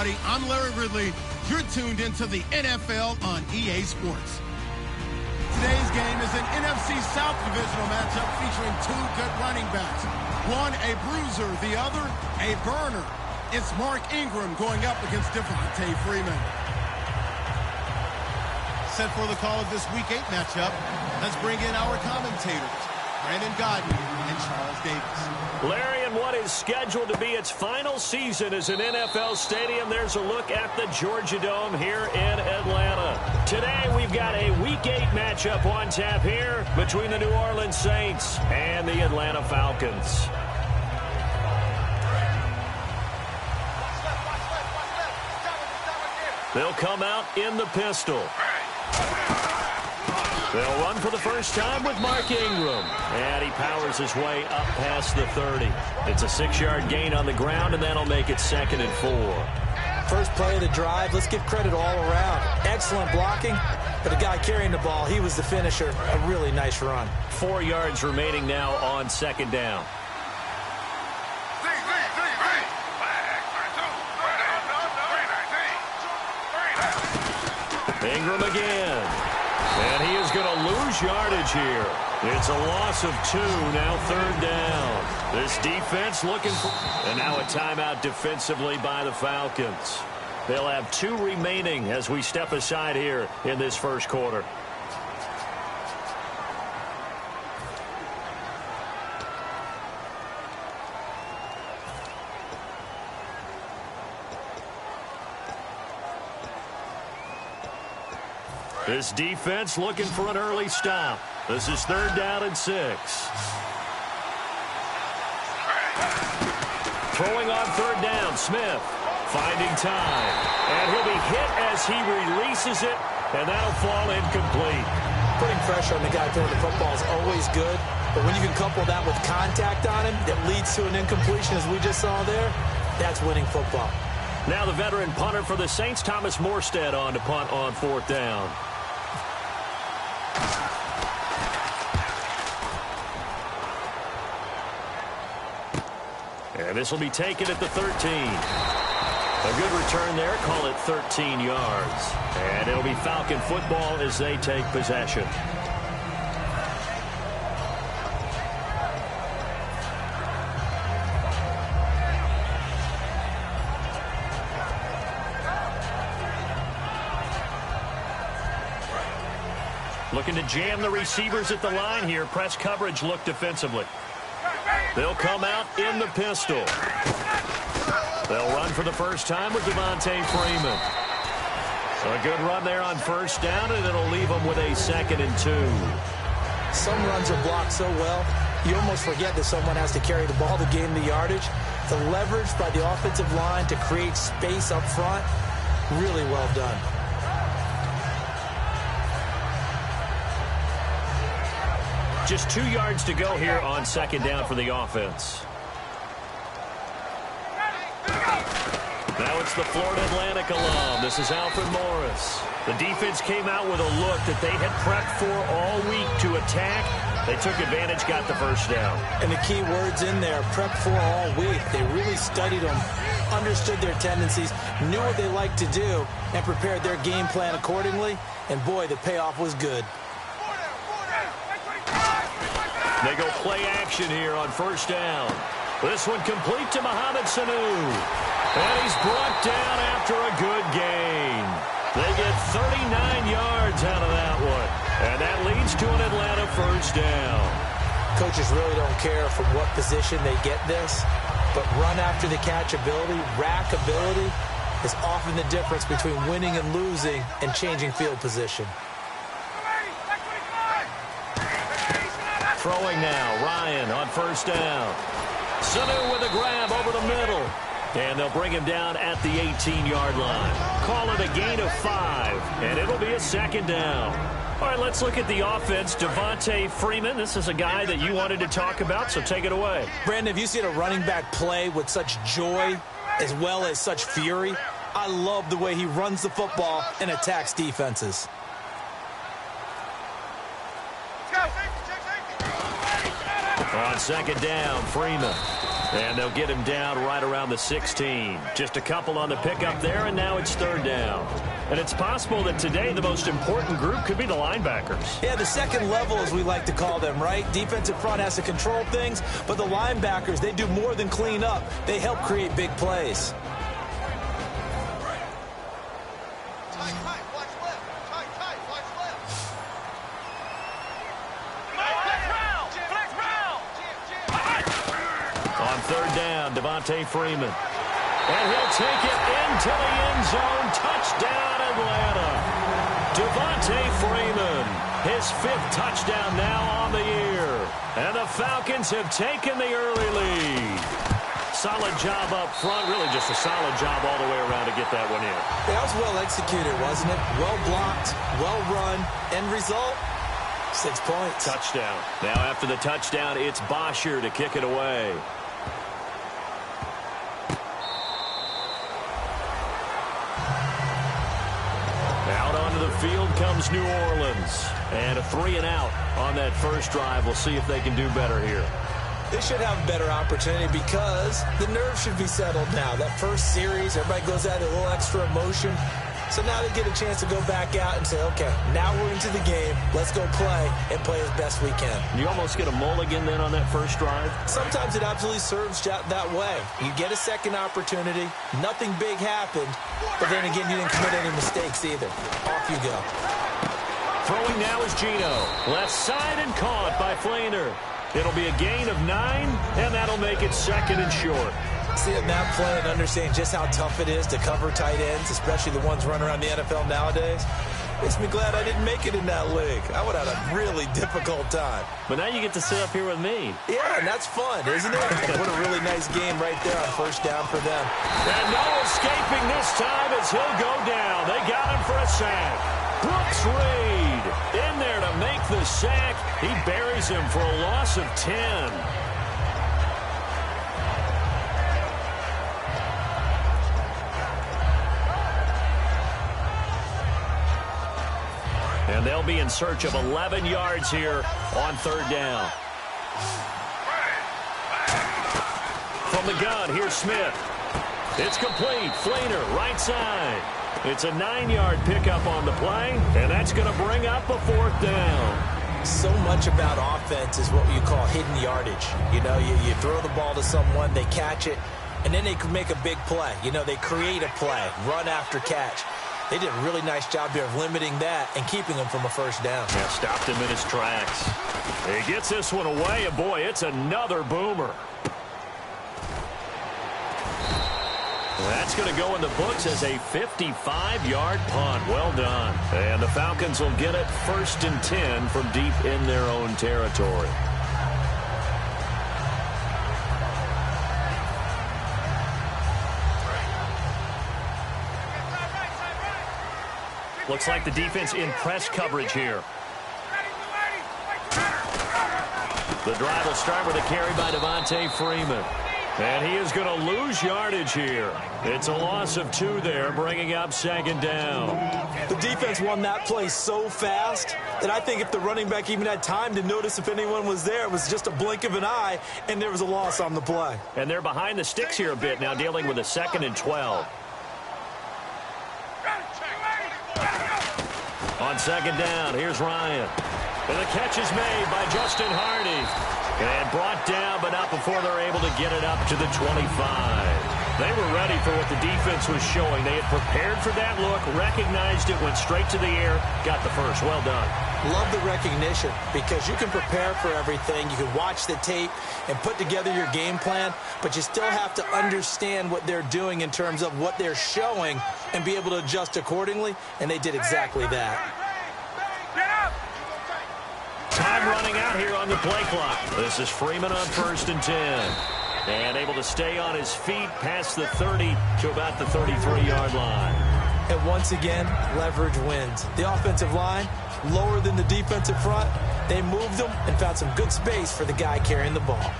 everybody. I'm Larry Ridley. You're tuned into the NFL on EA Sports. Today's game is an NFC South divisional matchup featuring two good running backs. One a bruiser, the other a burner. It's Mark Ingram going up against Devontae Freeman. Set for the call of this Week 8 matchup. Let's bring in our commentators, Brandon Godden and Charles Davis. Larry, in what is scheduled to be its final season as an NFL stadium, there's a look at the Georgia Dome here in Atlanta. Today, we've got a Week 8 matchup on tap here between the New Orleans Saints and the Atlanta Falcons. They'll come out in the pistol. They'll run for the first time with Mark Ingram. And he powers his way up past the 30. It's a 6-yard gain on the ground, and that'll make it 2nd and 4. First play of the drive, let's give credit all around. Excellent blocking, but the guy carrying the ball, he was the finisher. A really nice run. 4 yards remaining now on 2nd down. Ingram again. And he is going to lose yardage here. It's a loss of 2, now 3rd down. This defense looking for... And now a timeout defensively by the Falcons. They'll have 2 remaining as we step aside here in this first quarter. This defense looking for an early stop. This is 3rd down and 6. Throwing on 3rd down, Smith finding time. And he'll be hit as he releases it, and that'll fall incomplete. Putting pressure on the guy throwing the football is always good, but when you can couple that with contact on him that leads to an incompletion, as we just saw there, that's winning football. Now the veteran punter for the Saints, Thomas Morstead, on to punt on 4th down. And this will be taken at the 13. A good return there. Call it 13 yards. And it'll be Falcon football as they take possession. Looking to jam the receivers at the line here. Press coverage look defensively. They'll come out in the pistol. They'll run for the first time with Devontae Freeman. A good run there on 1st down, and it'll leave them with a 2nd and 2. Some runs are blocked so well, you almost forget that someone has to carry the ball to gain the yardage. The leverage by the offensive line to create space up front, really well done. Just 2 yards to go here on 2nd down for the offense. Now it's the Florida Atlantic alum. This is Alfred Morris. The defense came out with a look that they had prepped for all week to attack. They took advantage, got the first down. And the key words in there, prepped for all week. They really studied them, understood their tendencies, knew what they liked to do, and prepared their game plan accordingly. And boy, the payoff was good. They go play action here on 1st down. This one complete to Mohamed Sanu. And he's brought down after a good gain. They get 39 yards out of that one. And that leads to an Atlanta 1st down. Coaches really don't care from what position they get this, but run after the catch ability, rack ability, is often the difference between winning and losing and changing field position. Throwing now, Ryan on 1st down. Sanu with a grab over the middle. And they'll bring him down at the 18-yard line. Call it a gain of 5, and it'll be a 2nd down. All right, let's look at the offense. Devontae Freeman, this is a guy that you wanted to talk about, so take it away. Brandon, have you seen a running back play with such joy as well as such fury? I love the way he runs the football and attacks defenses. On 2nd down, Freeman. And they'll get him down right around the 16. Just a couple on the pickup there, and now it's third down. And it's possible that today the most important group could be the linebackers. Yeah, the second level, as we like to call them, right? Defensive front has to control things, but the linebackers, they do more than clean up. They help create big plays. Third down, Devontae Freeman. And he'll take it into the end zone. Touchdown, Atlanta. Devontae Freeman, his 5th touchdown now on the year. And the Falcons have taken the early lead. Solid job up front, really just a solid job all the way around to get that one in. That was well executed, wasn't it? Well blocked, well run. End result, 6 points. Touchdown. Now after the touchdown, it's Bosher to kick it away. Out onto the field comes New Orleans. And a 3-and-out on that first drive. We'll see if they can do better here. They should have a better opportunity because the nerves should be settled now. That first series, everybody goes out a little extra emotion. So now they get a chance to go back out and say, okay, now we're into the game. Let's go play and play as best we can. You almost get a mulligan then on that first drive? Sometimes it absolutely serves that way. You get a second opportunity. Nothing big happened. But then again, you didn't commit any mistakes either. Off you go. Throwing now is Gino. Left side and caught by Flainer. It'll be a gain of 9, and that'll make it 2nd and short. Seeing that play and understanding just how tough it is to cover tight ends, especially the ones running around the NFL nowadays, makes me glad I didn't make it in that league. I would have had a really difficult time. But now you get to sit up here with me. Yeah, and that's fun, isn't it? What a really nice game right there on first down for them. And no escaping this time as he'll go down. They got him for a sack. Brooks Reed in there to make the sack. He buries him for a loss of 10. And they'll be in search of 11 yards here on third down. From the gun, here's Smith. It's complete. Flainer, right side. It's a 9-yard pickup on the play, and that's going to bring up a 4th down. So much about offense is what you call hidden yardage. You know, you throw the ball to someone, they catch it, and then they can make a big play. You know, they create a play, run after catch. They did a really nice job here of limiting that and keeping him from a first down. Yeah, stopped him in his tracks. He gets this one away, and boy, it's another boomer. That's going to go in the books as a 55-yard punt. Well done. And the Falcons will get it 1st and 10 from deep in their own territory. Looks like the defense in press coverage here. The drive will start with a carry by Devontae Freeman. And he is going to lose yardage here. It's a loss of 2 there, bringing up 2nd down. The defense won that play so fast that I think if the running back even had time to notice if anyone was there, it was just a blink of an eye, and there was a loss on the play. And they're behind the sticks here a bit now, dealing with a 2nd and 12. On 2nd down, here's Ryan. And the catch is made by Justin Hardy. And brought down, but not before they're able to get it up to the 25. They were ready for what the defense was showing. They had prepared for that look, recognized it, went straight to the air, got the first. Well done. Love the recognition because you can prepare for everything. You can watch the tape and put together your game plan, but you still have to understand what they're doing in terms of what they're showing and be able to adjust accordingly, and they did exactly that. Time running out here on the play clock. This is Freeman on 1st and 10. And able to stay on his feet past the 30 to about the 33-yard line. And once again, leverage wins. The offensive line, lower than the defensive front. They moved them and found some good space for the guy carrying the ball.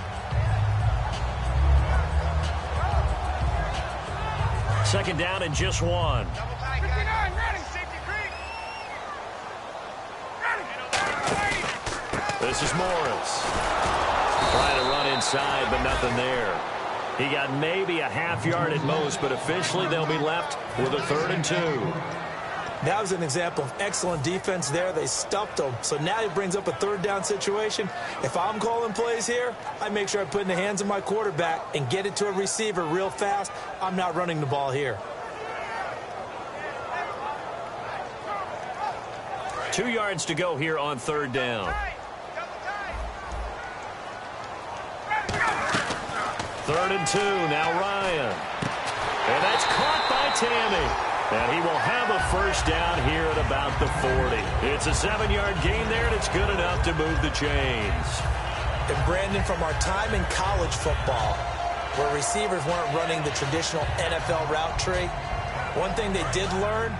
2nd down and just 1. This is Morris. Trying to run inside, but nothing there. He got maybe a half yard at most, but officially they'll be left with a 3rd and 2. That was an example of excellent defense there. They stuffed him. So now he brings up a 3rd down situation. If I'm calling plays here, I make sure I put it in the hands of my quarterback and get it to a receiver real fast. I'm not running the ball here. 2 yards to go here on 3rd down. 3rd and 2, now Ryan. And that's caught by Tammy. And he will have a 1st down here at about the 40. It's a 7-yard gain there, and it's good enough to move the chains. And Brandon, from our time in college football, where receivers weren't running the traditional NFL route tree, one thing they did learn,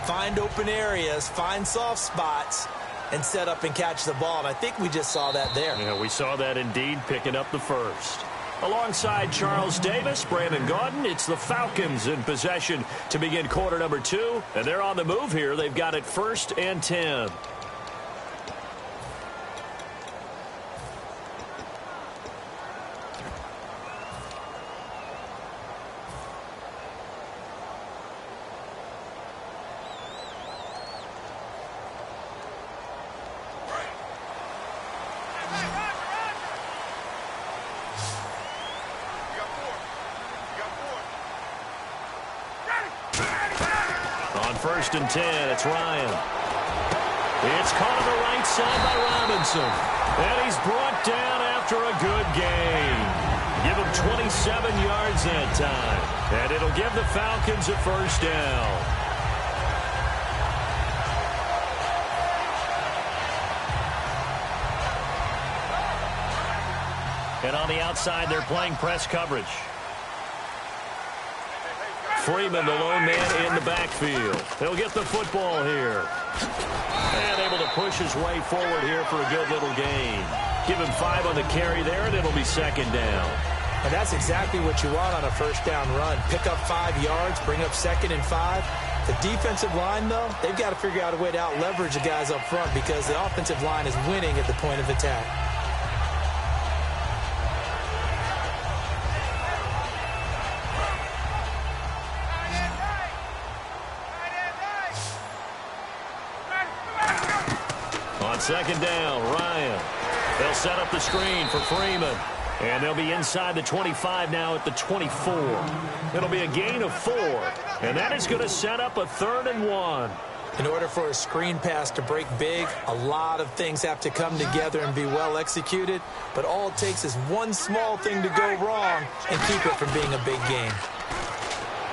find open areas, find soft spots, and set up and catch the ball. And I think we just saw that there. Yeah, we saw that indeed, picking up the 1st. Alongside Charles Davis, Brandon Gaudin, it's the Falcons in possession to begin quarter number 2. And they're on the move here. They've got it 1st and 10. On 1st and 10, it's Ryan. It's caught on the right side by Robinson. And he's brought down after a good gain. Give him 27 yards that time. And it'll give the Falcons a 1st down. And on the outside, they're playing press coverage. Freeman, the lone man in the backfield. He'll get the football here. And able to push his way forward here for a good little gain. Give him 5 on the carry there, and it'll be 2nd down. And that's exactly what you want on a 1st down run. Pick up 5 yards, bring up 2nd and 5. The defensive line, though, they've got to figure out a way to out-leverage the guys up front because the offensive line is winning at the point of attack. On 2nd down, Ryan. They'll set up the screen for Freeman. And they'll be inside the 25 now at the 24. It'll be a gain of 4. And that is going to set up a 3rd and 1. In order for a screen pass to break big, a lot of things have to come together and be well executed. But all it takes is one small thing to go wrong and keep it from being a big game.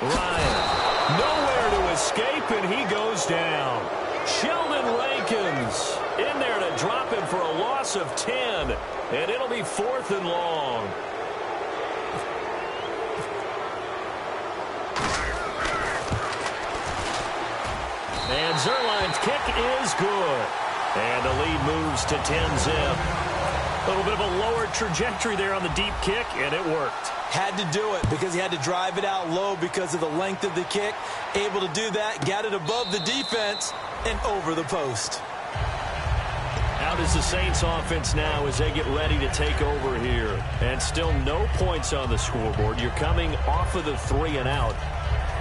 Ryan, nowhere to escape, and he goes down. Sheldon Rankins in there to drop him for a loss of 10, and it'll be 4th and long. And Zerline's kick is good. And the lead moves to 10-zip. A little bit of a lower trajectory there on the deep kick, and it worked. Had to do it because he had to drive it out low because of the length of the kick. Able to do that, got it above the defense and over the post. Out is the Saints offense now as they get ready to take over here. And still no points on the scoreboard. You're coming off of the 3 and out.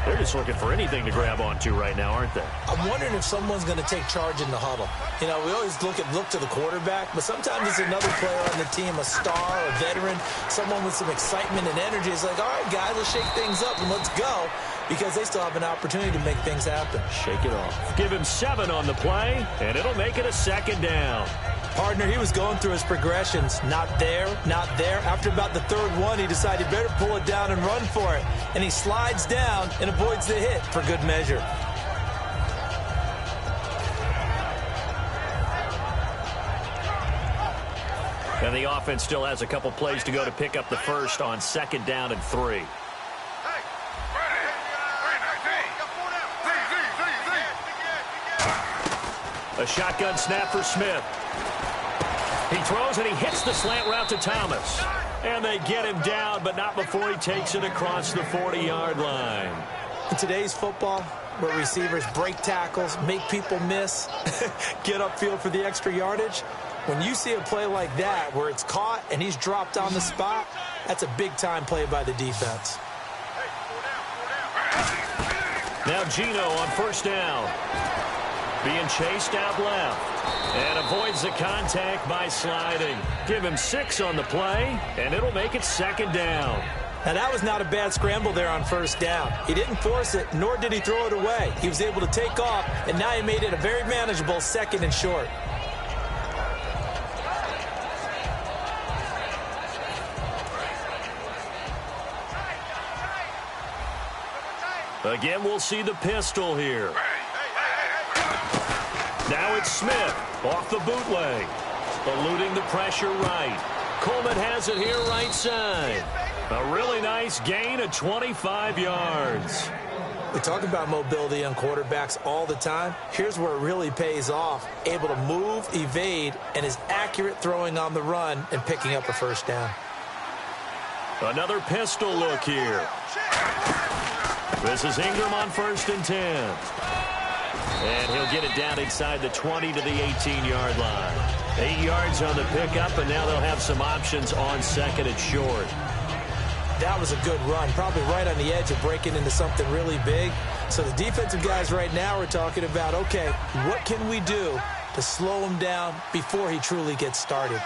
They're just looking for anything to grab onto right now, aren't they? I'm wondering if someone's going to take charge in the huddle. You know, we always look to the quarterback, but sometimes it's another player on the team, a star, a veteran, someone with some excitement and energy. It's like, all right, guys, let's shake things up and let's go, because they still have an opportunity to make things happen. Shake it off. Give him 7 on the play, and it'll make it a 2nd down. Partner, he was going through his progressions. Not there, not there. After about the 3rd one, he decided better pull it down and run for it. And he slides down and avoids the hit for good measure. And the offense still has a couple plays to go to pick up the 1st on 2nd down and 3. A shotgun snap for Smith. He throws and he hits the slant route to Thomas. And they get him down, but not before he takes it across the 40-yard line. In today's football, where receivers break tackles, make people miss, get upfield for the extra yardage, When you see a play like that where it's caught and he's dropped on the spot, that's a big-time play by the defense. Now Gino on first down. Being chased out left. And avoids the contact by sliding. Give him 6 on the play, and it'll make it second down. Now, that was not a bad scramble there on first down. He didn't force it, nor did he throw it away. He was able to take off, and now he made it a very manageable second and short. Again, we'll see the pistol here. Now it's Smith off the bootleg. Eluding the pressure right. Coleman has it here right side. A really nice gain of 25 yards. We talk about mobility on quarterbacks all the time. Here's where it really pays off. Able to move, evade, and is accurate throwing on the run and picking up a first down. Another pistol look here. This is Ingram on 1st and 10. And he'll get it down inside the 20 to the 18-yard line. 8 yards on the pickup, and now they'll have some options on second and short. That was a good run, probably right on the edge of breaking into something really big. So the defensive guys right now are talking about, okay, what can we do to slow him down before he truly gets started?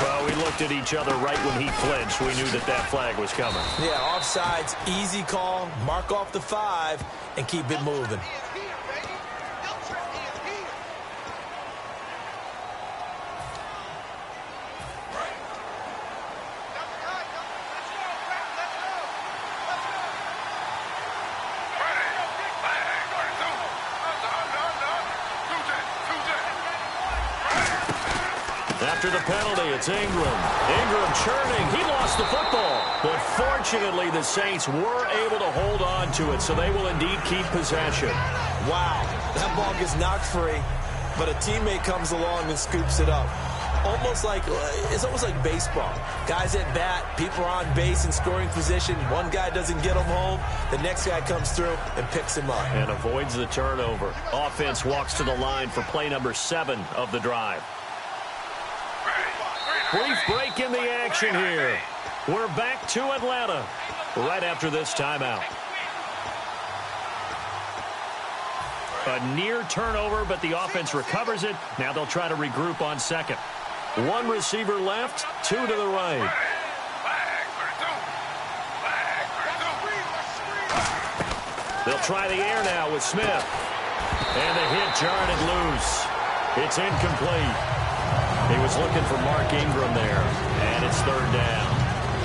Well, we looked at each other right when he flinched. We knew that that flag was coming. Yeah, offsides, easy call, mark off the 5, and keep it moving. After the penalty, it's Ingram. Ingram churning. He lost the football. But fortunately, the Saints were able to hold on to it, so they will indeed keep possession. Wow, that ball gets knocked free, but a teammate comes along and scoops it up. It's almost like baseball. Guys at bat, people are on base in scoring position. One guy doesn't get him home. The next guy comes through and picks him up. And avoids the turnover. Offense walks to the line for play number 7 of the drive. Brief break in the action here. We're back to Atlanta right after this timeout. A near turnover, but the offense recovers it. Now they'll try to regroup on second. 1 receiver left, 2 to the right. They'll try the air now with Smith. And the hit jarred it loose. It's incomplete. He was looking for Mark Ingram there, and it's 3rd down.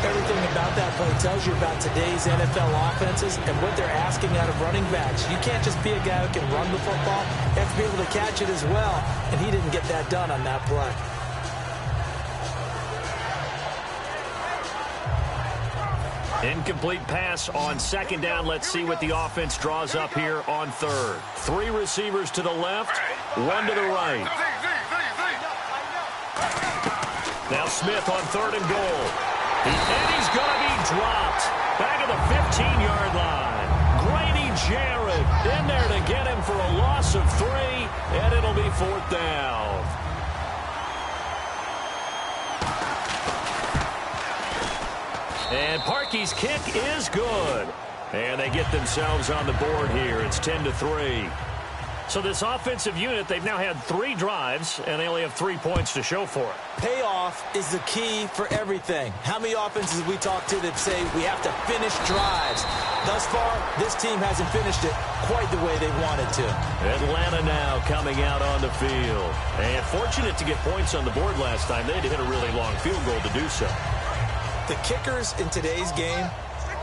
Everything about that play tells you about today's NFL offenses and what they're asking out of running backs. You can't just be a guy who can run the football. You have to be able to catch it as well, and he didn't get that done on that play. Incomplete pass on 2nd down. Let's see what the offense draws up here on 3rd. 3 receivers to the left, 1 to the right. Now Smith on 3rd and goal. And he's going to be dropped. Back at the 15-yard line. Grady Jarrett in there to get him for a loss of 3, and it'll be 4th down. And Parkey's kick is good. And they get themselves on the board here. It's 10-3. So this offensive unit, they've now had 3 drives, and they only have 3 points to show for it. Payoff is the key for everything. How many offenses we talk to that say we have to finish drives? Thus far, this team hasn't finished it quite the way they wanted to. Atlanta now coming out on the field. And fortunate to get points on the board last time. They had to hit a really long field goal to do so. The kickers in today's game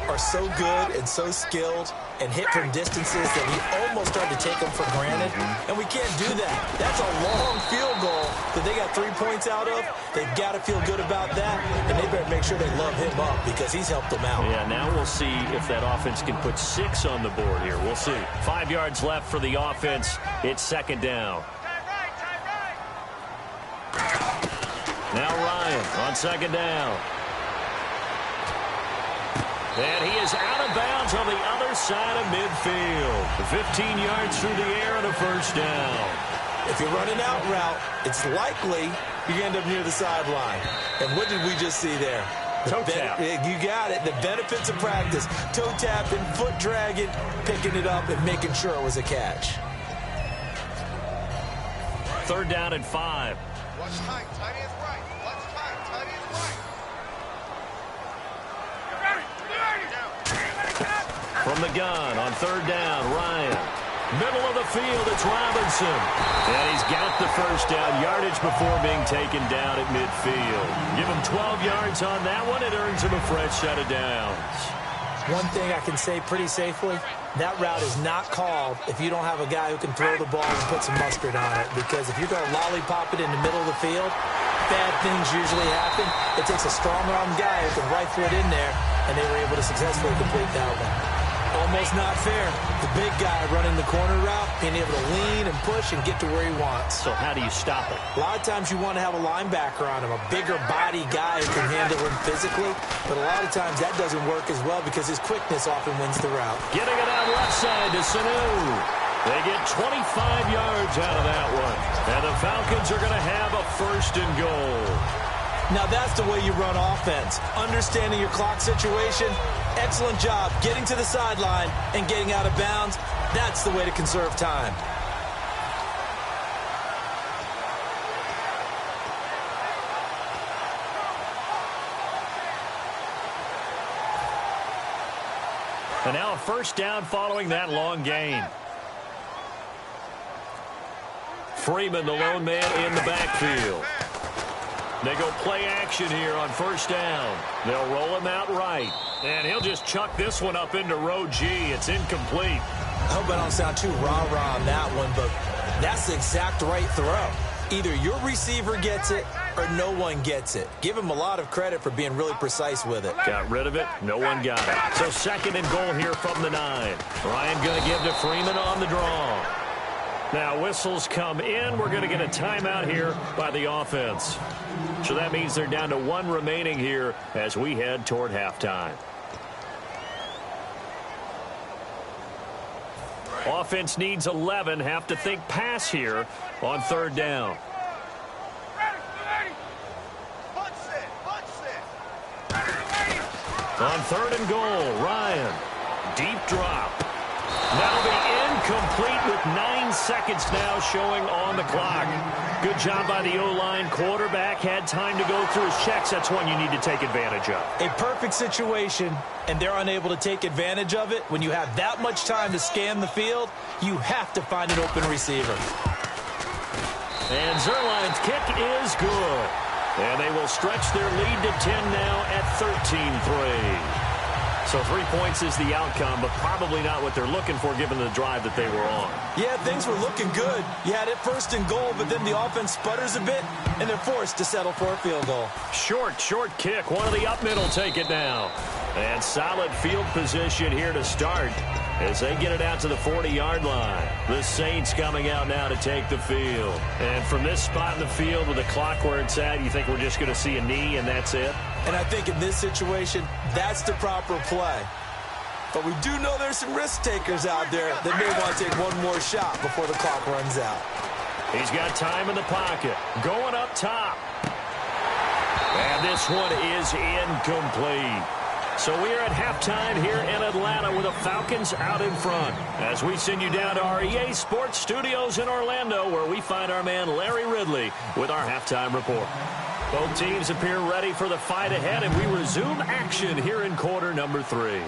are so good and so skilled and hit from distances that we almost start to take them for granted. And we can't do that. That's a long field goal that they got 3 points out of. They've got to feel good about that, and they better make sure they love him up because he's helped them out. Yeah, now we'll see if that offense can put 6 on the board here. We'll see. 5 yards left for the offense. It's 2nd down. Now Ryan on 2nd down. And he is out of bounds on the other side of midfield. 15 yards through the air and a first down. If you're running out route, it's likely you end up near the sideline. And what did we just see there? Toe tap. You got it. The benefits of practice. Toe tapping, foot dragging, picking it up, and making sure it was a catch. Third down and 5. Watch tight. Tight end's right. Watch tight. Tight end's right. From the gun on third down, Ryan. Middle of the field, it's Robinson. And he's got the first down, yardage before being taken down at midfield. Give him 12 yards on that one. It earns him a fresh set of downs. One thing I can say pretty safely, that route is not called if you don't have a guy who can throw the ball and put some mustard on it. Because if you're going to lollipop it in the middle of the field, bad things usually happen. It takes a strong-armed guy who can rifle it in there, and they were able to successfully complete that one. Almost not fair. The big guy running the corner route, being able to lean and push and get to where he wants. So how do you stop it? A lot of times you want to have a linebacker on him, a bigger body guy who can handle him physically. But a lot of times that doesn't work as well because his quickness often wins the route. Getting it out left side to Sanu. They get 25 yards out of that one. And the Falcons are going to have a first and goal. Now that's the way you run offense. Understanding your clock situation. Excellent job getting to the sideline and getting out of bounds. That's the way to conserve time. And now a first down following that long gain. Freeman, the lone man in the backfield. They go play action here on first down. They'll roll him out right. And he'll just chuck this one up into row G. It's incomplete. I hope I don't sound too rah-rah on that one, but that's the exact right throw. Either your receiver gets it or no one gets it. Give him a lot of credit for being really precise with it. Got rid of it. No one got it. So second and goal here from the 9. Ryan going to give to Freeman on the draw. Now whistles come in. We're going to get a timeout here by the offense. So that means they're down to 1 remaining here as we head toward halftime. Offense needs 11. Have to think pass here on third down. On third and goal, Ryan. Deep drop. That'll be incomplete with 9 seconds now showing on the clock. Good job by the O-line. Quarterback had time to go through his checks. That's one you need to take advantage of. A perfect situation, and they're unable to take advantage of it. When you have that much time to scan the field, you have to find an open receiver. And Zerline's kick is good. And they will stretch their lead to 10 now at 13-3. So 3 points is the outcome, but probably not what they're looking for given the drive that they were on. Yeah, things were looking good. You had it first and goal, but then the offense sputters a bit, and they're forced to settle for a field goal. Short kick. One of the up middle take it now. And solid field position here to start as they get it out to the 40-yard line. The Saints coming out now to take the field. And from this spot in the field with the clock where it's at, you think we're just going to see a knee and that's it? And I think in this situation, that's the proper play. But we do know there's some risk takers out there that may want to take one more shot before the clock runs out. He's got time in the pocket. Going up top. And this one is incomplete. So we are at halftime here in Atlanta with the Falcons out in front. As we send you down to our EA Sports Studios in Orlando, where we find our man Larry Ridley with our halftime report. Both teams appear ready for the fight ahead, and we resume action here in quarter number 3.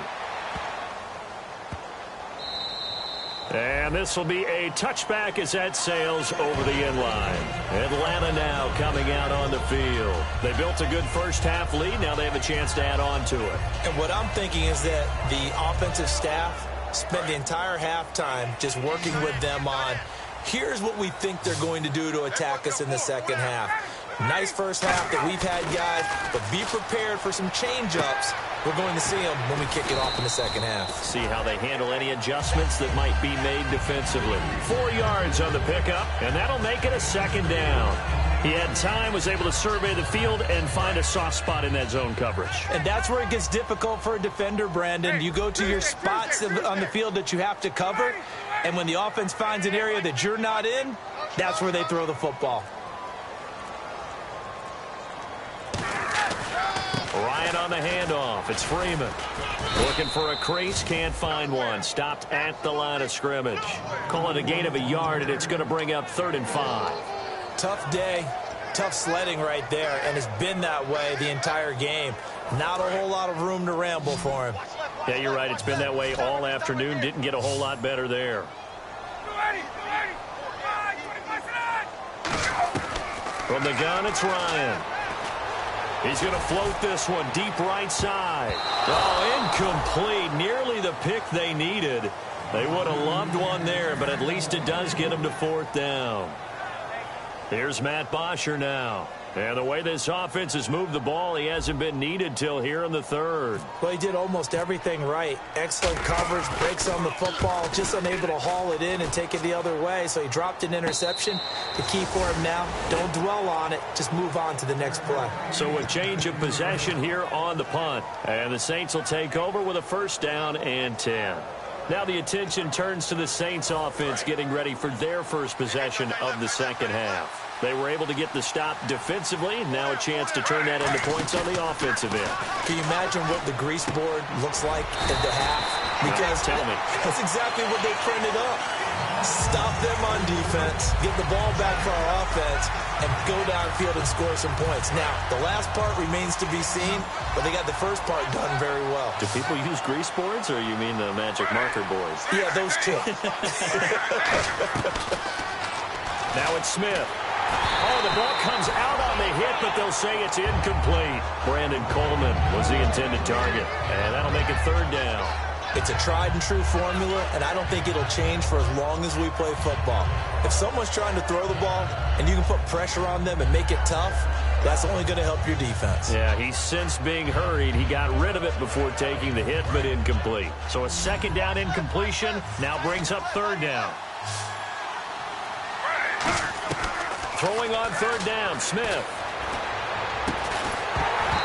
And this will be a touchback as that sails over the inline. Atlanta now coming out on the field. They built a good first half lead. Now they have a chance to add on to it. And what I'm thinking is that the offensive staff spent the entire halftime just working with them on, here's what we think they're going to do to attack us in the second half. Nice first half that we've had, guys, but be prepared for some change-ups. We're going to see them when we kick it off in the second half. See how they handle any adjustments that might be made defensively. 4 yards on the pickup, and that'll make it a second down. He had time, was able to survey the field and find a soft spot in that zone coverage. And that's where it gets difficult for a defender, Brandon. You go to your spots on the field that you have to cover, and when the offense finds an area that you're not in, that's where they throw the football. Ryan on the handoff. It's Freeman. Looking for a crease, can't find one. Stopped at the line of scrimmage. Call it a gain of a yard, and it's going to bring up 3rd and 5. Tough day, tough sledding right there, and it's been that way the entire game. Not a whole lot of room to ramble for him. Yeah, you're right. It's been that way all afternoon. Didn't get a whole lot better there. From the gun, it's Ryan. He's going to float this one deep right side. Oh, incomplete. Nearly the pick they needed. They would have loved one there, but at least it does get them to 4th down. Here's Matt Bosher now. And the way this offense has moved the ball, he hasn't been needed till here in the 3rd. Well, he did almost everything right. Excellent coverage, breaks on the football, just unable to haul it in and take it the other way. So he dropped an interception. The key for him now, don't dwell on it. Just move on to the next play. So a change of possession here on the punt. And the Saints will take over with a 1st down and 10. Now the attention turns to the Saints offense getting ready for their first possession of the 2nd half. They were able to get the stop defensively. Now a chance to turn that into points on the offensive end. Can you imagine what the grease board looks like at the half? Because tell me. That's exactly what they printed up. Stop them on defense, get the ball back for our offense, and go downfield and score some points. Now, the last part remains to be seen, but they got the first part done very well. Do people use grease boards, or you mean the magic marker boards? Yeah, those two. Now it's Smith. Oh, the ball comes out on the hit, but they'll say it's incomplete. Brandon Coleman was the intended target, and that'll make it 3rd down. It's a tried-and-true formula, and I don't think it'll change for as long as we play football. If someone's trying to throw the ball and you can put pressure on them and make it tough, that's only going to help your defense. Yeah, he's since being hurried. He got rid of it before taking the hit, but incomplete. So a 2nd down incompletion now brings up 3rd down. Throwing on 3rd down, Smith.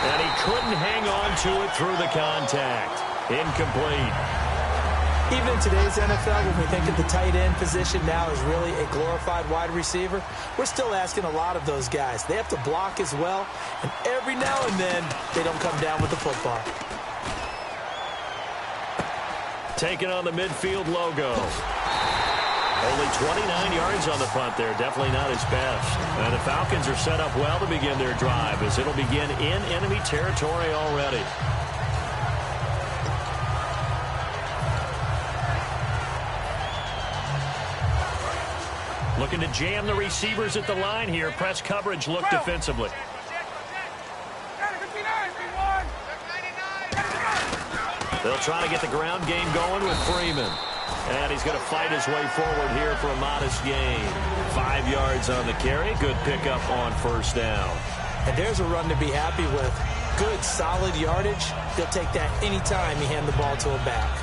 And he couldn't hang on to it through the contact. Incomplete. Even in today's NFL, when we think of the tight end position now as really a glorified wide receiver, we're still asking a lot of those guys. They have to block as well, and every now and then, they don't come down with the football. Taking on the midfield logo. Only 29 yards on the punt there. Definitely not his best. And the Falcons are set up well to begin their drive as it'll begin in enemy territory already. Looking to jam the receivers at the line here. Press coverage look defensively. They'll try to get the ground game going with Freeman. And he's going to fight his way forward here for a modest gain. 5 yards on the carry. Good pickup on 1st down. And there's a run to be happy with. Good, solid yardage. He'll take that anytime you hand the ball to a back.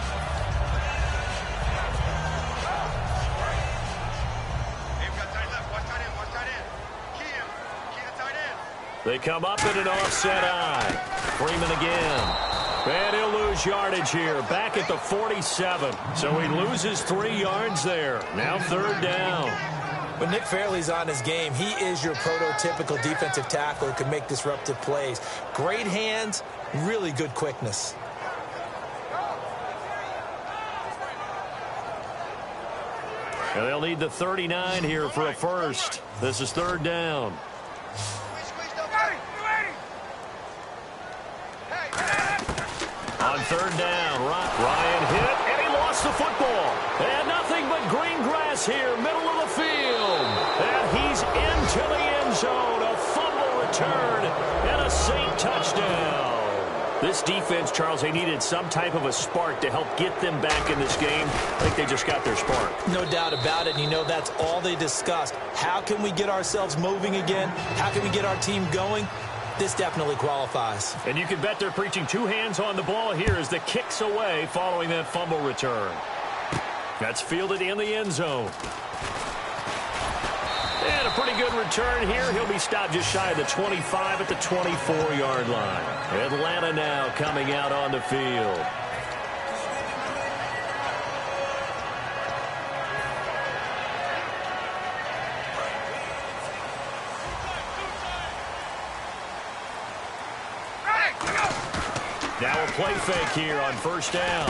They come up in an offset eye. Freeman again. And he'll lose yardage here. Back at the 47. So he loses 3 yards there. Now 3rd down. When Nick Fairley's on his game, he is your prototypical defensive tackle who can make disruptive plays. Great hands, really good quickness. And they'll need the 39 here for a first. This is 3rd down. On 3rd down, Ryan hit, and he lost the football. And nothing but green grass here, middle of the field. And he's into the end zone. A fumble return and a Saint touchdown. This defense, Charles, they needed some type of a spark to help get them back in this game. I think they just got their spark. No doubt about it. And you know, that's all they discussed. How can we get ourselves moving again? How can we get our team going? This definitely qualifies. And you can bet they're preaching 2 hands on the ball here as the kick's away following that fumble return. That's fielded in the end zone. And a pretty good return here. He'll be stopped just shy of the 25 at the 24-yard line. Atlanta now coming out on the field. Now a play fake here on first down.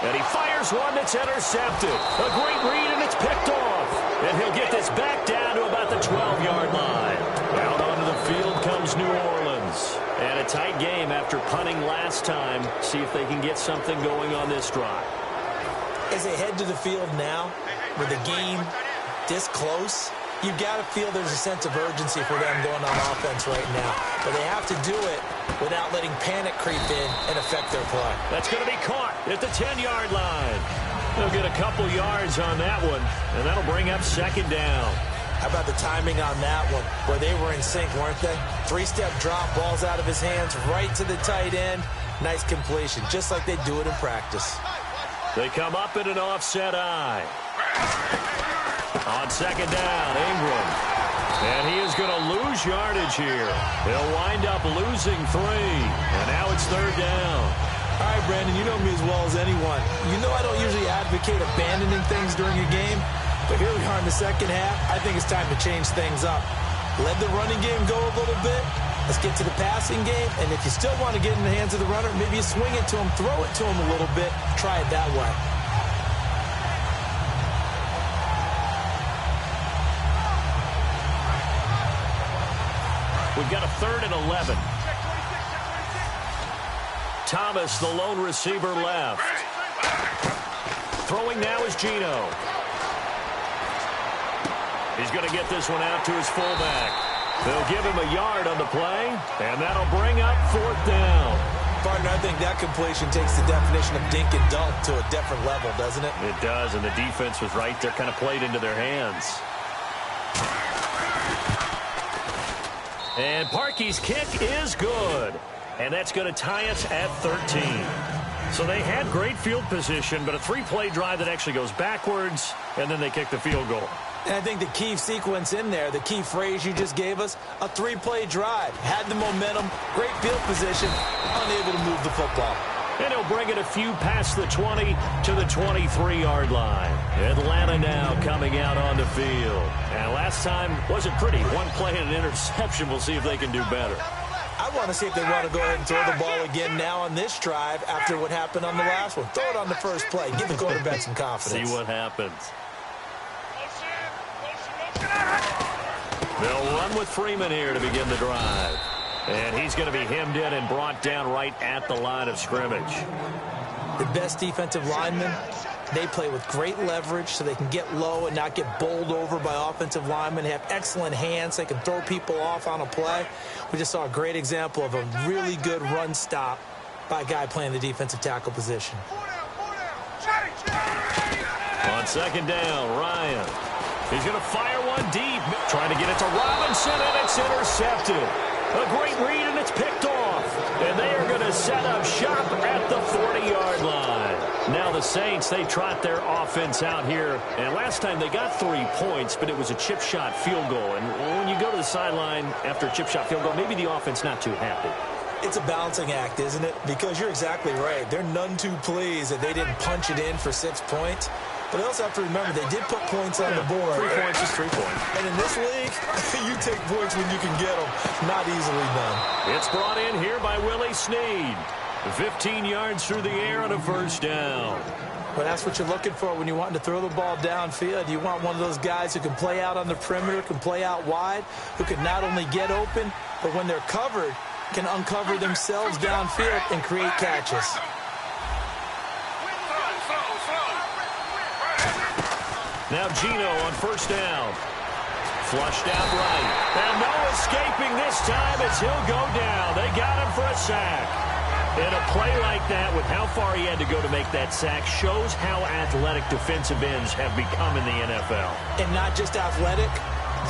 And he fires one that's intercepted. A great read, and it's picked off. And he'll get this back down to about the 12-yard line. Out onto the field comes New Orleans. And a tight game after punting last time. See if they can get something going on this drive. As they head to the field now, with the game this close, you've got to feel there's a sense of urgency for them going on offense right now. But they have to do it without letting panic creep in and affect their play. That's going to be caught at the 10-yard line. They'll get a couple yards on that one, and that'll bring up second down. How about the timing on that one, where they were in sync, weren't they? Three-step drop, ball's out of his hands, right to the tight end. Nice completion, just like they do it in practice. They come up in an offset eye. On second down, Ingram. And he is going to lose yardage here. They'll wind up losing 3. And now it's third down. All right, Brandon, you know me as well as anyone. You know I don't usually advocate abandoning things during a game. But here we are in the second half. I think it's time to change things up. Let the running game go a little bit. Let's get to the passing game. And if you still want to get in the hands of the runner, maybe you swing it to him, throw it to him a little bit. Try it that way. We've got a 3rd and 11. Thomas, the lone receiver, left. Throwing now is Geno. He's going to get this one out to his fullback. They'll give him a yard on the play, and that'll bring up 4th down. Partner, I think that completion takes the definition of dink and dunk to a different level, doesn't it? It does, and the defense was right there, kind of played into their hands. And Parkey's kick is good. And that's going to tie us at 13. So they had great field position, but a 3-play drive that actually goes backwards, and then they kick the field goal. And I think the key sequence in there, the key phrase you just gave us, a 3-play drive. Had the momentum, great field position, unable to move the football. And he'll bring it a few past the 20 to the 23-yard line. Atlanta now coming out on the field. And last time wasn't pretty. 1 play and an interception. We'll see if they can do better. I want to see if they want to go ahead and throw the ball again now on this drive after what happened on the last one. Throw it on the first play. Give the quarterback some confidence. See what happens. They'll run with Freeman here to begin the drive. And he's going to be hemmed in and brought down right at the line of scrimmage. The best defensive linemen, they play with great leverage so they can get low and not get bowled over by offensive linemen. They have excellent hands. They can throw people off on a play. We just saw a great example of a really good run stop by a guy playing the defensive tackle position. On second down, Ryan. He's going to fire one deep. Trying to get it to Robinson, and it's intercepted. A great read, and it's picked off. And they are going to set up shop at the 40-yard line. Now the Saints, they trot their offense out here. And last time they got 3 points, but it was a chip shot field goal. And when you go to the sideline after a chip shot field goal, maybe the offense not too happy. It's a balancing act, isn't it? Because you're exactly right. They're none too pleased that they didn't punch it in for 6 points. But they also have to remember they did put points on the board. 3 points is 3 points. And in this league, you take points when you can get them. Not easily done. It's brought in here by Willie Snead. 15 yards through the air on a first down. But that's what you're looking for when you want to throw the ball downfield. You want one of those guys who can play out on the perimeter, can play out wide, who can not only get open, but when they're covered, can uncover themselves downfield and create catches. Now Geno on first down. Flushed out right. And no escaping this time as he'll go down. They got him for a sack. And a play like that, with how far he had to go to make that sack, shows how athletic defensive ends have become in the NFL. And not just athletic.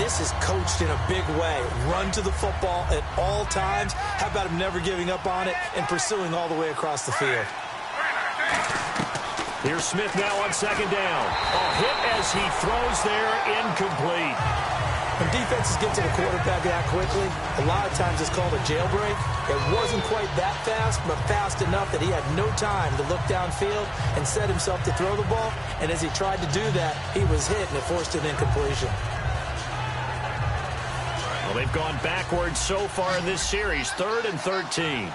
This is coached in a big way. Run to the football at all times. How about him never giving up on it and pursuing all the way across the field? Here's Smith now on second down. A hit as he throws there, incomplete. When defenses get to the quarterback that quickly, a lot of times it's called a jailbreak. It wasn't quite that fast, but fast enough that he had no time to look downfield and set himself to throw the ball. And as he tried to do that, he was hit, and it forced an incompletion. Well, they've gone backwards so far in this series, 3rd and 13.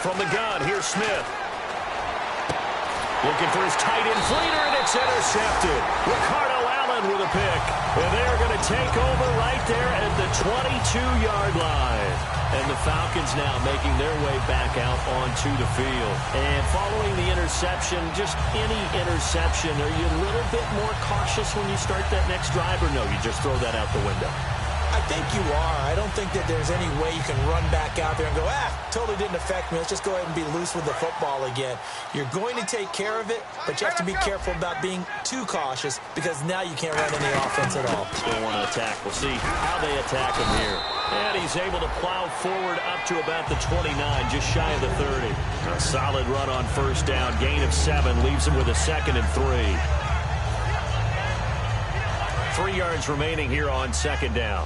From the gun, here's Smith. Looking for his tight end Fleeter, and it's intercepted. Ricardo Allen with a pick. And they're going to take over right there at the 22-yard line. And the Falcons now making their way back out onto the field. And following the interception, just any interception, are you a little bit more cautious when you start that next drive, or no, you just throw that out the window? I think you are. I don't think that there's any way you can run back out there and go, totally didn't affect me. Let's just go ahead and be loose with the football again. You're going to take care of it, but you have to be careful about being too cautious because now you can't run any offense at all. Still want to attack. We'll see how they attack him here. And he's able to plow forward up to about the 29, just shy of the 30. A solid run on first down. Gain of 7 leaves him with a 2nd and 3. 3 yards remaining here on 2nd down.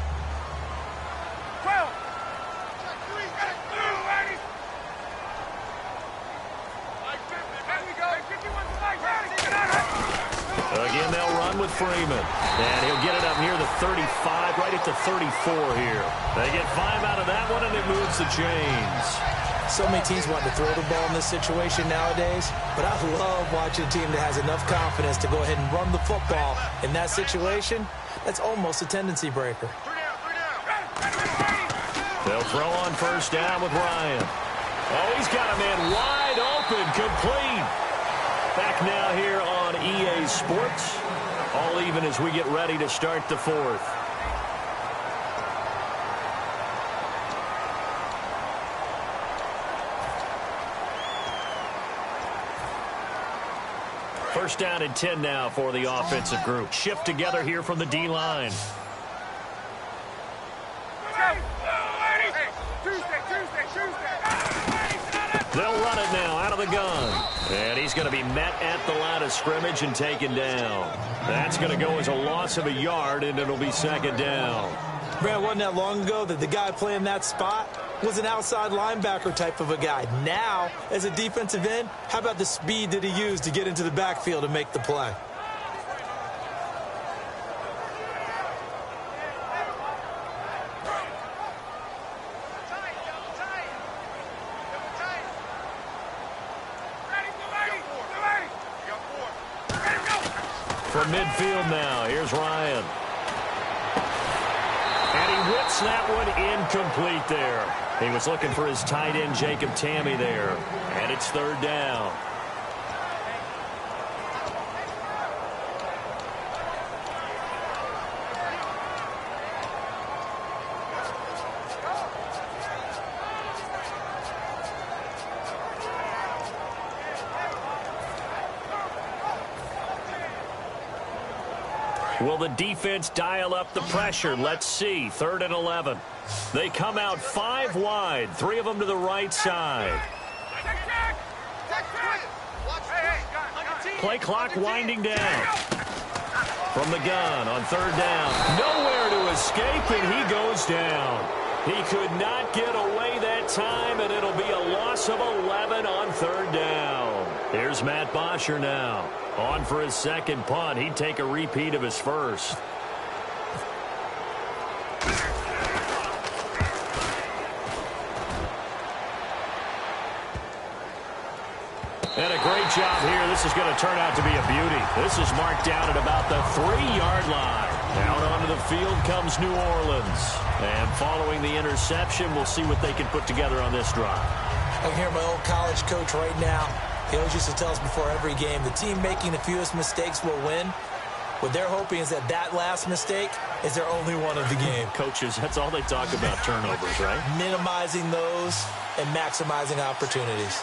Again, they'll run with Freeman. And he'll get it up near the 35, right at the 34 here. They get 5 out of that one, and it moves the chains. So many teams want to throw the ball in this situation nowadays, but I love watching a team that has enough confidence to go ahead and run the football. In that situation, that's almost a tendency breaker. They'll throw on first down with Ryan. Oh, he's got a man wide open, complete. Back now here on EA Sports. All even as we get ready to start the 4th. First down and 10 now for the offensive group. Shift together here from the D-line. They'll run it now out of the gun. And he's going to be met at the line of scrimmage and taken down. That's going to go as a loss of a yard, and it'll be 2nd down. Man, wasn't that long ago that the guy playing that spot was an outside linebacker type of a guy. Now, as a defensive end, how about the speed that he used to get into the backfield and make the play? From midfield now, here's Ryan. And he whips that one incomplete there. He was looking for his tight end, Jacob Tammy, there. And it's 3rd down. Will the defense dial up the pressure? Let's see. 3rd and 11. They come out 5 wide. 3 of them to the right side. Play clock winding down. From the gun on 3rd down. Nowhere to escape, and he goes down. He could not get away that time, and it'll be a loss of 11 on 3rd down. Here's Matt Bosher now. On for his 2nd punt. He'd take a repeat of his first. And a great job here. This is going to turn out to be a beauty. This is marked down at about the 3-yard line. Out onto the field comes New Orleans. And following the interception, we'll see what they can put together on this drive. I can hear my old college coach right now. He always used to tell us before every game, the team making the fewest mistakes will win. What they're hoping is that that last mistake is their only one of the game. Coaches, that's all they talk about, turnovers, right? Minimizing those and maximizing opportunities.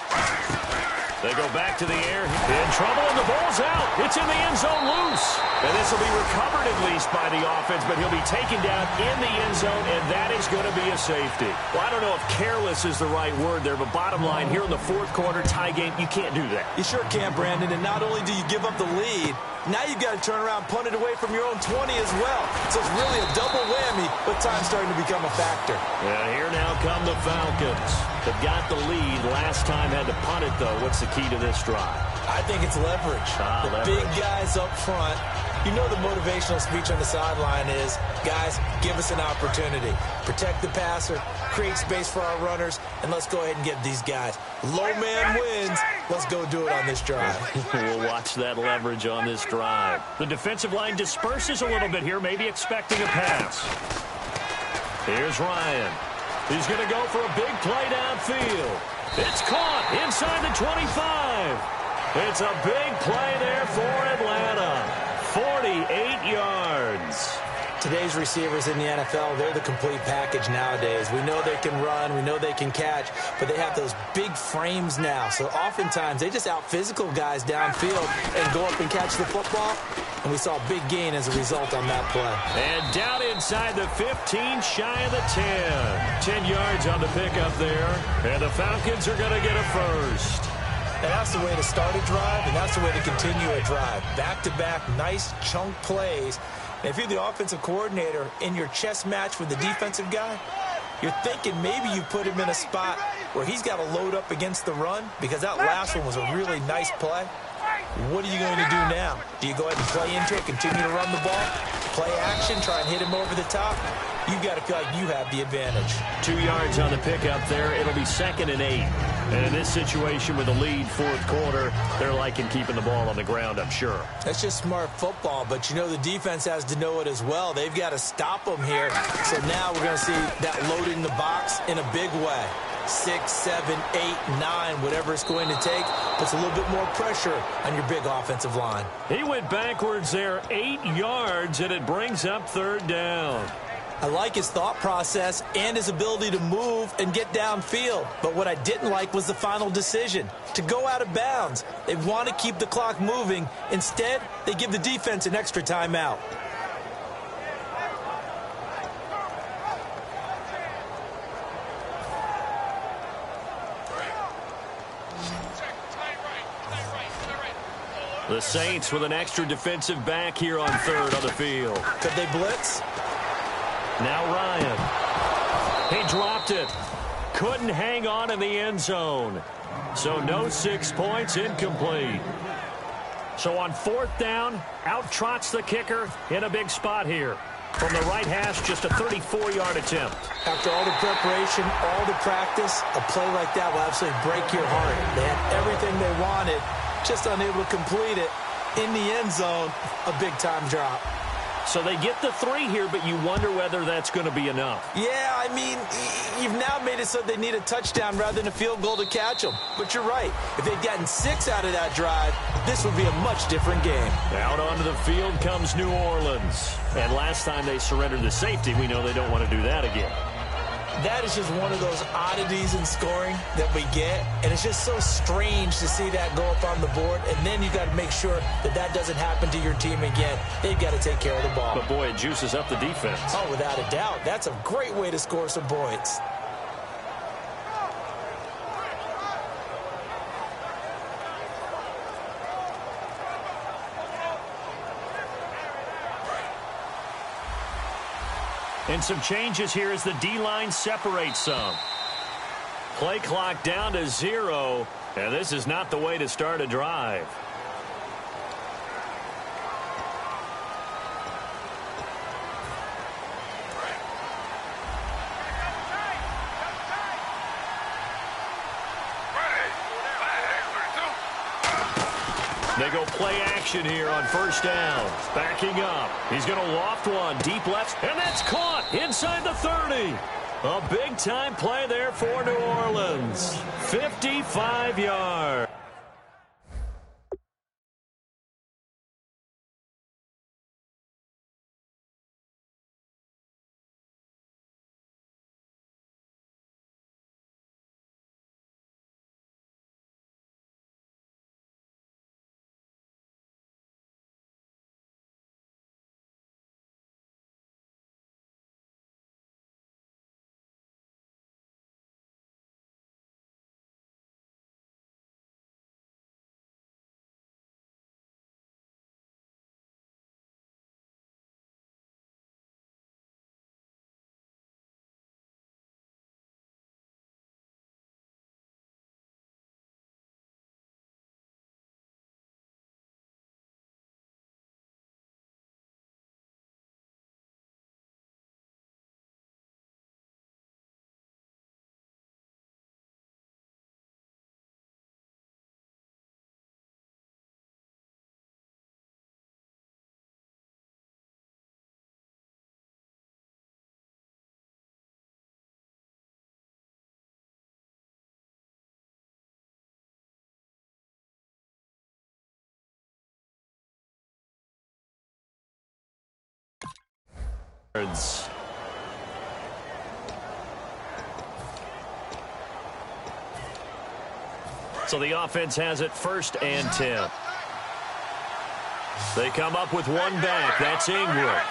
They go back to the air. In trouble, and the ball's out. It's in the end zone loose. And this will be recovered at least by the offense, but he'll be taken down in the end zone, and that is going to be a safety. Well, I don't know if careless is the right word there, but bottom line, here in the fourth quarter tie game, you can't do that. You sure can, Brandon, and not only do you give up the lead, now you've got to turn around, punt it away from your own 20 as well. So it's really a double whammy, but time's starting to become a factor. Yeah, here now come the Falcons. They've got the lead. Last time had to punt it, though. What's the key to this drive? I think it's leverage. Leverage. Big guys up front. You know the motivational speech on the sideline is, guys, give us an opportunity. Protect the passer, create space for our runners, and let's go ahead and get these guys. Low man wins. Let's go do it on this drive. We'll watch that leverage on this drive. The defensive line disperses a little bit here, maybe expecting a pass. Here's Ryan. He's going to go for a big play downfield. It's caught inside the 25. It's a big play there for Atlanta. 48 yards. Today's receivers in the NFL, they're the complete package nowadays. We know they can run, we know they can catch, but they have those big frames now. So oftentimes they just out-physical guys downfield and go up and catch the football. And we saw a big gain as a result on that play. And down inside the 15, shy of the 10. 10 yards on the pickup there. And the Falcons are going to get a first. And that's the way to start a drive, and that's the way to continue a drive. Back-to-back, nice chunk plays. And if you're the offensive coordinator in your chess match with the defensive guy, you're thinking maybe you put him in a spot where he's got to load up against the run because that last one was a really nice play. What are you going to do now? Do you go ahead and play into it, continue to run the ball, play action, try and hit him over the top? You've got to feel like you have the advantage. 2 yards on the pickup there. It'll be 2nd and 8. And in this situation with a lead fourth quarter, they're liking keeping the ball on the ground, I'm sure. That's just smart football, but you know the defense has to know it as well. They've got to stop them here. So now we're going to see that loading the box in a big way. 6, 7, 8, 9, whatever it's going to take, puts a little bit more pressure on your big offensive line. He went backwards there 8 yards, and it brings up 3rd down. I like his thought process and his ability to move and get downfield. But what I didn't like was the final decision, to go out of bounds. They want to keep the clock moving. Instead, they give the defense an extra timeout. The Saints with an extra defensive back here on 3rd on the field. Could they blitz? Now Ryan. He dropped it. Couldn't hang on in the end zone. So no 6 points, incomplete. So on 4th down, out trots the kicker in a big spot here. From the right hash, just a 34-yard attempt. After all the preparation, all the practice, a play like that will absolutely break your heart. They had everything they wanted, just unable to complete it. In the end zone, a big-time drop. So they get the 3 here, but you wonder whether that's going to be enough. Yeah, I mean, you've now made it so they need a touchdown rather than a field goal to catch them. But you're right. If they'd gotten 6 out of that drive, this would be a much different game. Out onto the field comes New Orleans. And last time they surrendered the safety, we know they don't want to do that again. That is just one of those oddities in scoring that we get, and it's just so strange to see that go up on the board, and then you got to make sure that that doesn't happen to your team again. They've got to take care of the ball. But, boy, it juices up the defense. Oh, without a doubt. That's a great way to score some points. And some changes here as the D-line separates some. Play clock down to 0, and this is not the way to start a drive. They go play action here on 1st down. Backing up. He's going to loft one deep left, and that's caught inside the 30. A big-time play there for New Orleans. 55 yards. So the offense has it 1st and 10. They come up with one back. That's Ingram.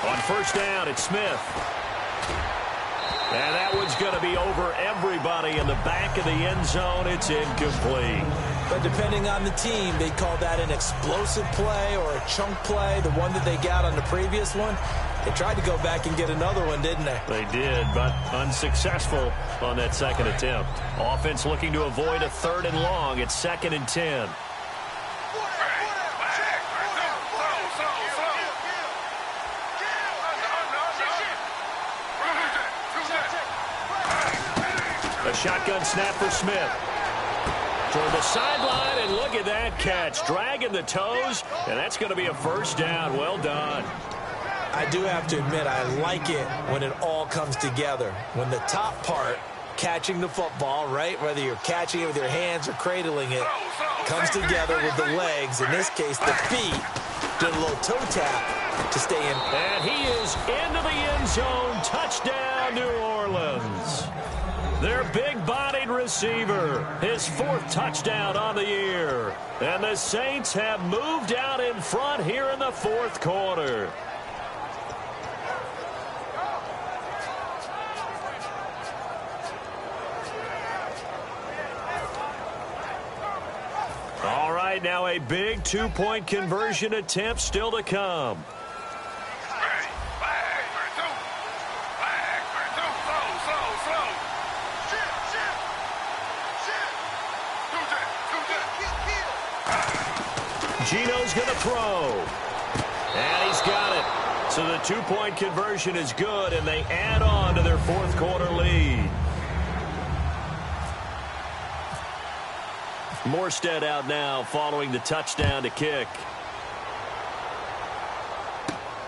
On 1st down, it's Smith. And that one's going to be over everybody in the back of the end zone. It's incomplete. But depending on the team, they call that an explosive play or a chunk play, the one that they got on the previous one. They tried to go back and get another one, didn't they? They did, but unsuccessful on that 2nd attempt. Offense looking to avoid a 3rd and long. It's 2nd and 10. A shotgun snap for Smith. Toward the sideline, and look at that catch. Dragging the toes, and that's going to be a 1st down. Well done. I do have to admit, I like it when it all comes together. When the top part, catching the football, right, whether you're catching it with your hands or cradling it, comes together with the legs, in this case the feet, did a little toe tap to stay in. And he is into the end zone. Touchdown, New Orleans. Their big-bodied receiver, his 4th touchdown on the year. And the Saints have moved out in front here in the 4th quarter. All right, now a big 2-point conversion attempt still to come. Gino's going to throw. And he's got it. So the 2-point conversion is good, and they add on to their 4th quarter lead. Morstead out now following the touchdown to kick.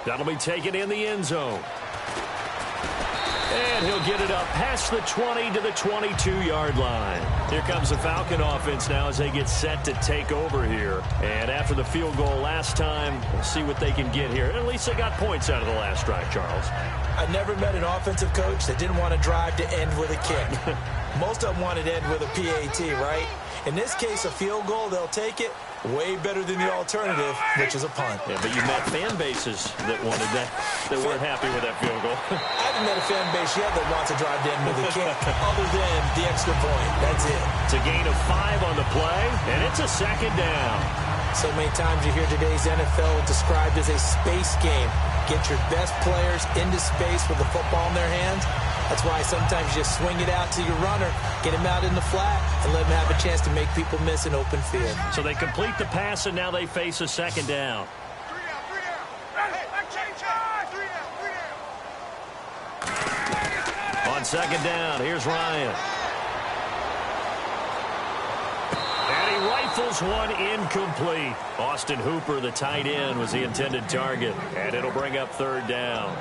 That'll be taken in the end zone. And he'll get it up past the 20 to the 22-yard line. Here comes the Falcon offense now as they get set to take over here. And after the field goal last time, we'll see what they can get here. At least they got points out of the last drive, Charles. I never met an offensive coach that didn't want to drive to end with a kick. Most of them wanted to end with a PAT, right? In this case, a field goal, they'll take it. Way better than the alternative, which is a punt. Yeah, but you met fan bases that wanted that weren't happy with that field goal. I haven't met a fan base yet that wants to drive to end with a kick other than the extra point. That's it. It's a gain of 5 on the play, and it's a 2nd down. So many times you hear today's NFL described as a space game. Get your best players into space with the football in their hands. That's why sometimes you just swing it out to your runner, get him out in the flat, and let him have a chance to make people miss an open field. So they complete the pass, and now they face a 2nd down. On 2nd down, here's Ryan. And he rifles one incomplete. Austin Hooper, the tight end, was the intended target, and it'll bring up 3rd down.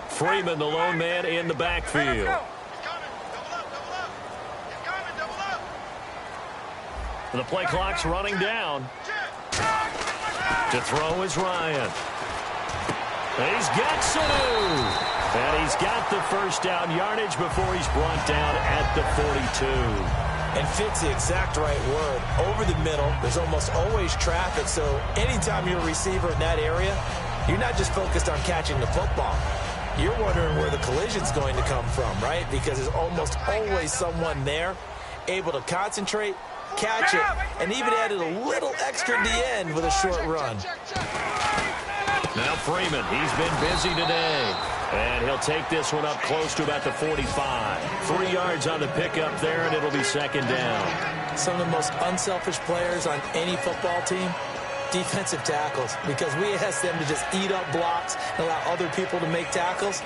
Freeman, the lone man in the backfield. The play clock's running down. To throw is Ryan. He's got Sanu. And he's got the 1st down yardage before he's brought down at the 42. And fits the exact right word. Over the middle, there's almost always traffic, so anytime you're a receiver in that area, you're not just focused on catching the football. You're wondering where the collision's going to come from, right? Because there's almost always someone there able to concentrate, catch it, and even added a little extra at the end with a short run. Now Freeman, he's been busy today. And he'll take this one up close to about the 45. 3 yards on the pickup there, and it'll be 2nd down. Some of the most unselfish players on any football team, defensive tackles, because we ask them to just eat up blocks and allow other people to make tackles.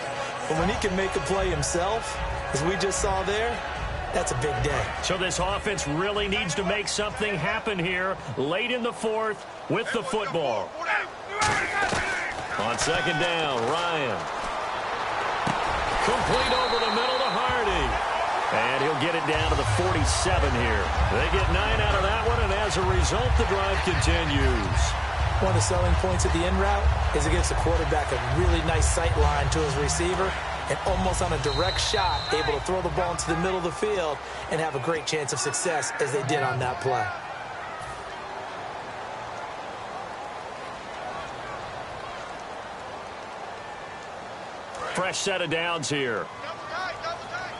But when he can make a play himself, as we just saw there, that's a big day. So this offense really needs to make something happen here late in the fourth with the football. On second down, Ryan. Complete over the middle to Hardy. And he'll get it down to the 47 here. They get 9 out of that one, and as a result, the drive continues. One of the selling points of the in route is against the quarterback, a really nice sight line to his receiver, and almost on a direct shot, able to throw the ball into the middle of the field and have a great chance of success as they did on that play. Fresh set of downs here. Double tight, double tight.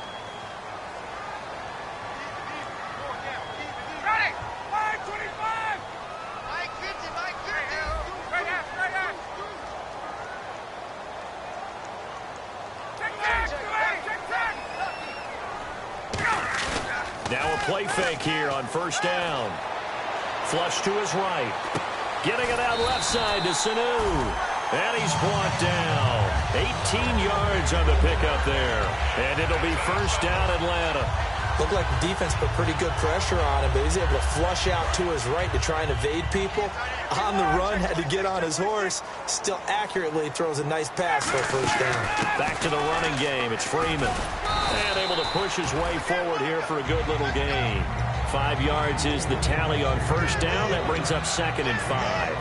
Ready! 525! Mike 50, Mike 50. Right out, right out! Check back, check back! Now a play fake here on first down. Flush to his right. Getting it out left side to Sanu. And he's brought down. 18 yards on the pickup there. And it'll be first down Atlanta. Looked like the defense put pretty good pressure on him, but he's able to flush out to his right to try and evade people. On the run, had to get on his horse. Still accurately throws a nice pass for a first down. Back to the running game. It's Freeman. And able to push his way forward here for a good little gain. 5 yards is the tally on first down. That brings up 2nd and 5.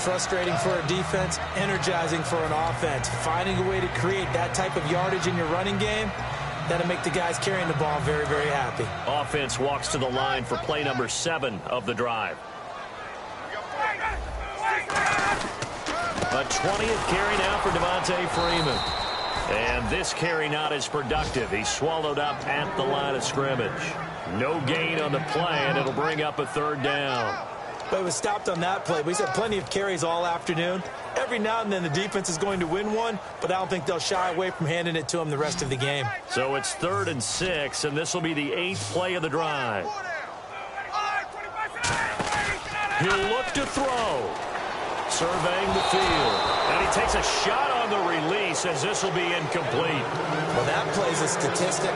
Frustrating for a defense, energizing for an offense. Finding a way to create that type of yardage in your running game, that'll make the guys carrying the ball very, very happy. Offense walks to the line for play number 7 of the drive. A 20th carry now for Devontae Freeman. And this carry not as productive. He's swallowed up at the line of scrimmage. No gain on the play, and it'll bring up a 3rd down. But it was stopped on that play. But he's had plenty of carries all afternoon. Every now and then the defense is going to win one, but I don't think they'll shy away from handing it to him the rest of the game. So it's 3rd and 6, and this will be the 8th play of the drive. He'll look to throw. Surveying the field. And he takes a shot on the release as this will be incomplete. Well, that plays a statistic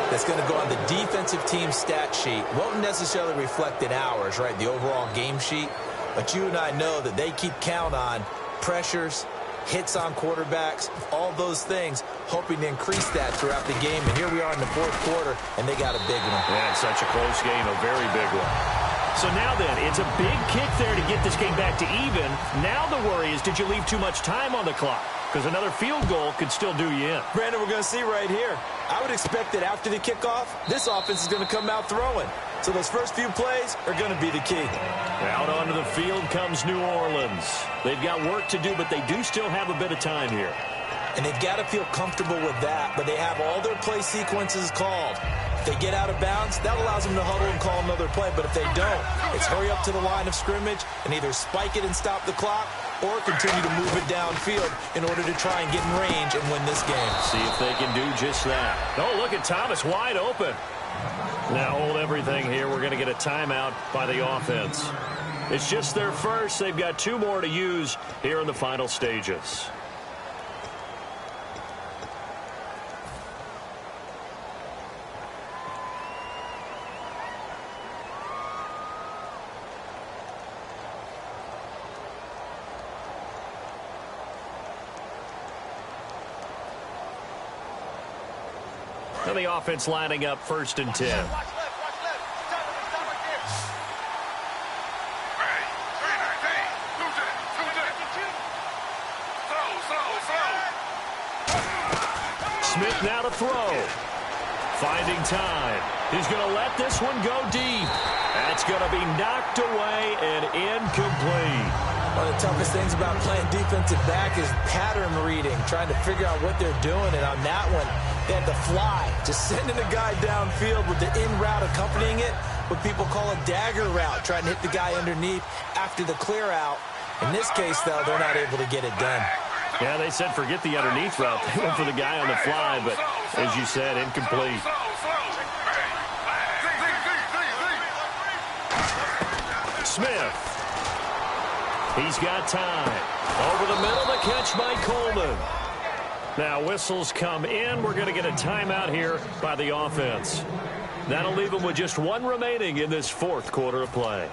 that's going to go on the defensive team stat sheet. Won't necessarily reflect in ours, right, the overall game sheet. But you and I know that they keep count on pressures, hits on quarterbacks, all those things, hoping to increase that throughout the game. And here we are in the 4th quarter, and they got a big one. Yeah, it's such a close game, a very big one. So now then, it's a big kick there to get this game back to even. Now the worry is, did you leave too much time on the clock? Because another field goal could still do you in. Brandon, we're going to see right here. I would expect that after the kickoff, this offense is going to come out throwing. So those first few plays are going to be the key. Out onto the field comes New Orleans. They've got work to do, but they do still have a bit of time here. And they've got to feel comfortable with that, but they have all their play sequences called. If they get out of bounds, that allows them to huddle and call another play. But if they don't, it's hurry up to the line of scrimmage and either spike it and stop the clock or continue to move it downfield in order to try and get in range and win this game. See if they can do just that. Oh, look at Thomas wide open. Now hold everything here. We're going to get a timeout by the offense. It's just their first. They've got 2 more to use here in the final stages. And the offense lining up 1st and 10. Watch left, watch left. Stop right there. Smith now to throw. Finding time. He's going to let this one go deep. That's going to be knocked away and incomplete. One of the toughest things about playing defensive back is pattern reading, trying to figure out what they're doing. And on that one, they had to fly, just sending a guy downfield with the in route accompanying it, what people call a dagger route, trying to hit the guy underneath after the clear out. In this case, though, they're not able to get it done. Yeah, they said forget the underneath route. They went for the guy on the fly, but as you said, incomplete. Smith. He's got time. Over the middle, the catch by Coleman. Now whistles come in. We're going to get a timeout here by the offense. That'll leave them with just one remaining in this fourth quarter of play.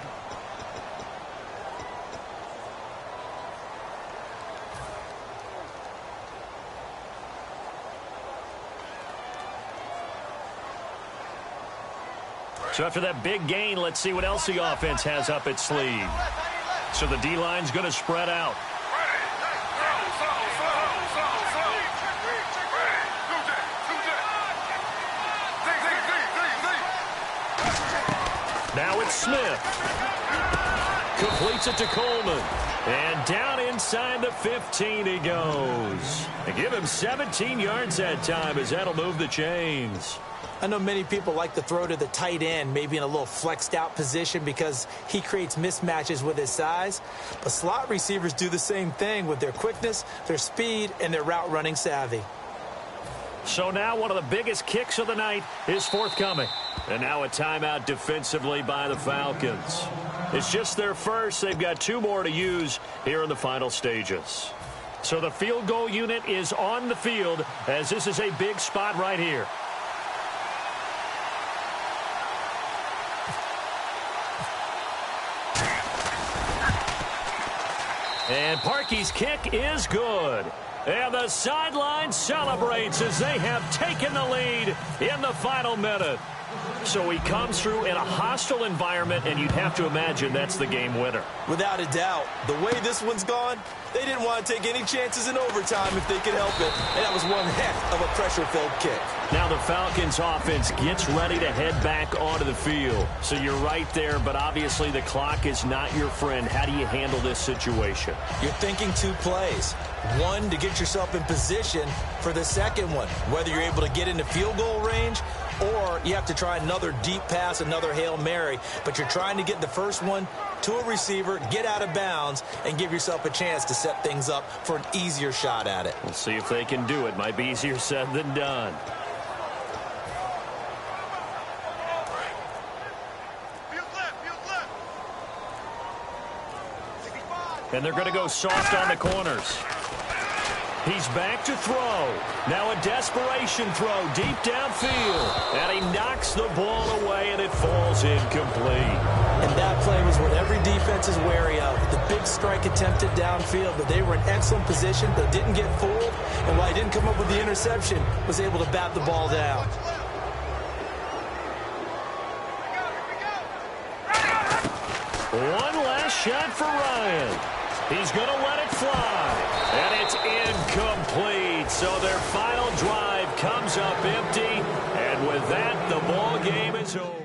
So after that big gain, let's see what else the offense has up its sleeve. So the D-line's going to spread out. Now it's Smith. Completes it to Coleman. And down inside the 15 he goes. They give him 17 yards that time as that'll move the chains. I know many people like to throw to the tight end, maybe in a little flexed out position because he creates mismatches with his size. But slot receivers do the same thing with their quickness, their speed, and their route running savvy. So now one of the biggest kicks of the night is forthcoming. And now a timeout defensively by the Falcons. It's just their first. They've got 2 more to use here in the final stages. So the field goal unit is on the field as this is a big spot right here. And Parkey's kick is good. And the sideline celebrates as they have taken the lead in the final minute. So he comes through in a hostile environment, and you'd have to imagine that's the game winner. Without a doubt. The way this one's gone, they didn't want to take any chances in overtime if they could help it. And that was one heck of a pressure-filled kick. Now the Falcons offense gets ready to head back onto the field. So you're right there, but obviously the clock is not your friend. How do you handle this situation? You're thinking 2 plays. One, to get yourself in position for the second one, whether you're able to get into field goal range or you have to try another deep pass, another Hail Mary. But you're trying to get the first one to a receiver, get out of bounds, and give yourself a chance to set things up for an easier shot at it. We'll see if they can do it. Might be easier said than done. And they're going to go soft on the corners. He's back to throw. Now a desperation throw deep downfield. And he knocks the ball away, and it falls incomplete. And that play was what every defense is wary of. The big strike attempted downfield, but they were in excellent position, but didn't get fooled. And while he didn't come up with the interception, was able to bat the ball down. One last shot for Ryan. He's going to let it fly. And it's incomplete. So their final drive comes up empty. And with that, the ball game is over.